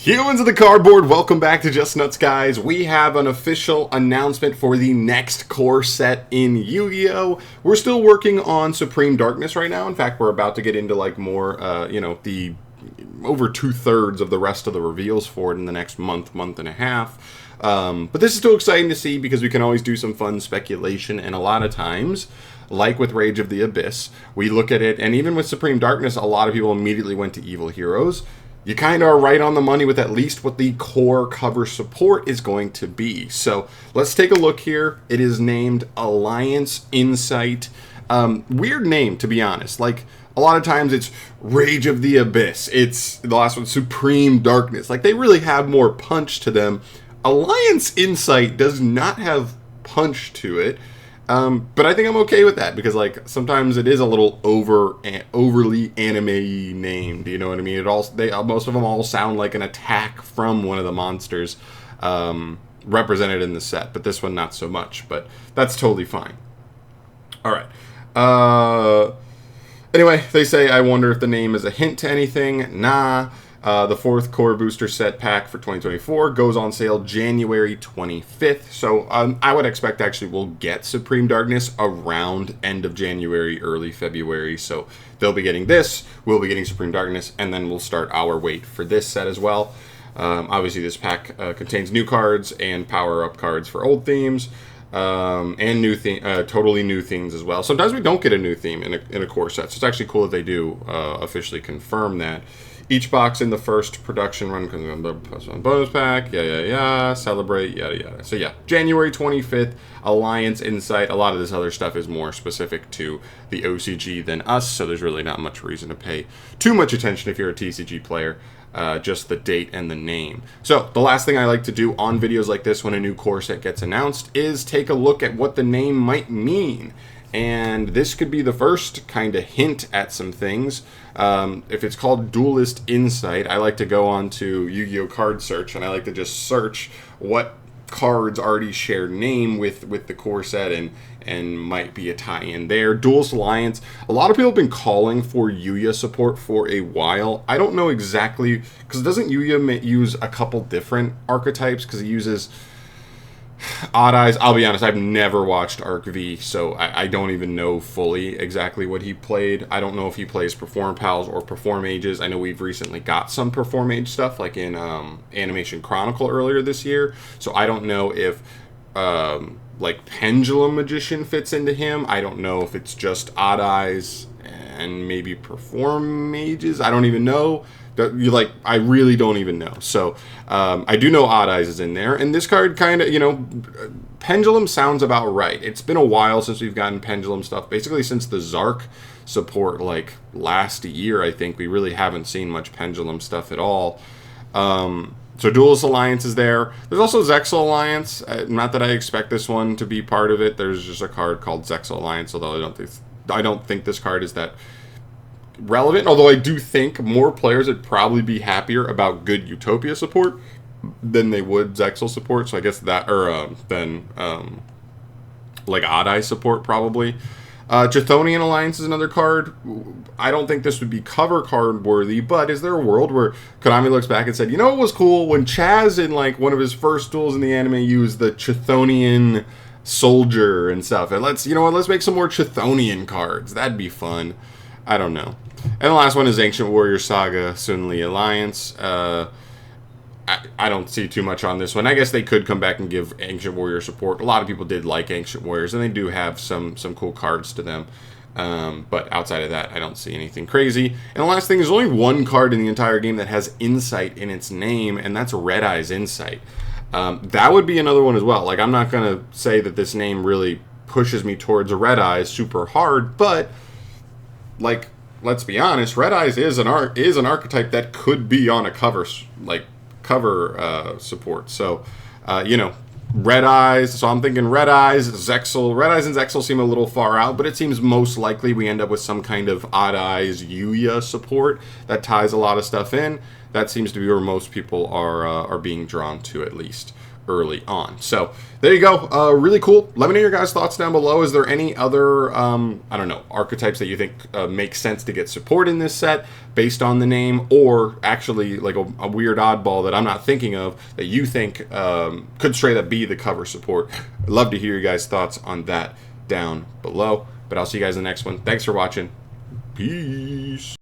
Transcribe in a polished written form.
Humans of the Cardboard, welcome back to Just Nuts, guys. We have an official announcement for the next core set in Yu-Gi-Oh! We're still working on Supreme Darkness right now. In fact, we're about to get into like more, the over 2/3 of the rest of the reveals for it in the next month and a half. But this is still exciting to see because we can always do some fun speculation, and a lot of times, like with Rage of the Abyss, we look at it, and even with Supreme Darkness, a lot of people immediately went to Evil Heroes. You kind of are right on the money with at least what the core cover support is going to be. So let's take a look here. It is named Alliance Insight. Weird name, to be honest. Like, a lot of times it's Rage of the Abyss. It's the last one, Supreme Darkness. Like, they really have more punch to them. Alliance Insight does not have punch to it. But I think I'm okay with that because, like, sometimes it is a little overly anime-y named. You know what I mean? Most of them all sound like an attack from one of the monsters represented in the set, but this one not so much. But that's totally fine. All right. Anyway, they say, I wonder if the name is a hint to anything. Nah. The fourth core booster set pack for 2024 goes on sale January 25th. So I would expect actually we'll get Supreme Darkness around end of January, early February. So they'll be getting this, we'll be getting Supreme Darkness, and then we'll start our wait for this set as well. Obviously this pack contains new cards and power-up cards for old themes. And totally new themes as well. Sometimes we don't get a new theme in a core set, so it's actually cool that they do officially confirm that. Each box in the first production run comes with a bonus pack, celebrate, yada yada. So yeah, January 25th, Alliance Insight. A lot of this other stuff is more specific to the OCG than us, so there's really not much reason to pay too much attention if you're a TCG player. Just the date and the name. So the last thing I like to do on videos like this when a new core set gets announced is take a look at what the name might mean. And this could be the first kind of hint at some things. If it's called Duelist Insight, I like to go on to Yu-Gi-Oh! Card Search, and I like to just search what cards already share name with the core set and might be a tie-in there. Duelist Alliance, a lot of people have been calling for Yuya support for a while. I don't know exactly, because doesn't Yuya use a couple different archetypes? Because he uses Odd Eyes. I'll be honest, I've never watched Arc V, so I don't even know fully exactly what he played. I don't know if he plays Perform Pals or Perform Ages. I know we've recently got some Perform Age stuff, like in Animation Chronicle earlier this year, so I don't know if like Pendulum Magician fits into him. I don't know if it's just Odd Eyes and maybe Perform Ages. I don't even know. I really don't even know. So I do know Odd Eyes is in there, and this card kind of, Pendulum sounds about right. It's been a while since we've gotten Pendulum stuff. Basically since the Zark support, like last year, I think we really haven't seen much Pendulum stuff at all. So Duelist Alliance is there. There's also Zexal Alliance. Not that I expect this one to be part of it. There's just a card called Zexal Alliance, although I don't think this card is that relevant, although I do think more players would probably be happier about good Utopia support than they would Zexal support, so I guess that, or like Odd Eye support probably. Chthonian Alliance is another card. I don't think this would be cover card worthy, but is there a world where Konami looks back and said, you know what was cool? When Chaz in like one of his first duels in the anime used the Chthonian soldier and stuff, and let's make some more Chthonian cards. That'd be fun. I don't know. And the last one is Ancient Warrior Saga Sunli Alliance. I don't see too much on this one. I guess they could come back and give Ancient Warrior support. A lot of people did like Ancient Warriors, and they do have some cool cards to them. But outside of that, I don't see anything crazy. And the last thing, there's only one card in the entire game that has Insight in its name, and that's Red Eye's Insight. That would be another one as well. Like, I'm not going to say that this name really pushes me towards a Red Eyes super hard, but like, let's be honest, Red Eyes is an archetype that could be on a cover support. So, Red Eyes. So I'm thinking Red Eyes, Zexal. Red Eyes and Zexal seem a little far out, but it seems most likely we end up with some kind of Odd Eyes Yuya support that ties a lot of stuff in. That seems to be where most people are being drawn to, at least. early on. So there you go. Really cool. Let me know your guys' thoughts down below. Is there any other, I don't know, archetypes that you think make sense to get support in this set based on the name, or actually like a weird oddball that I'm not thinking of that you think could straight up be the cover support? I'd love to hear your guys' thoughts on that down below. But I'll see you guys in the next one. Thanks for watching. Peace.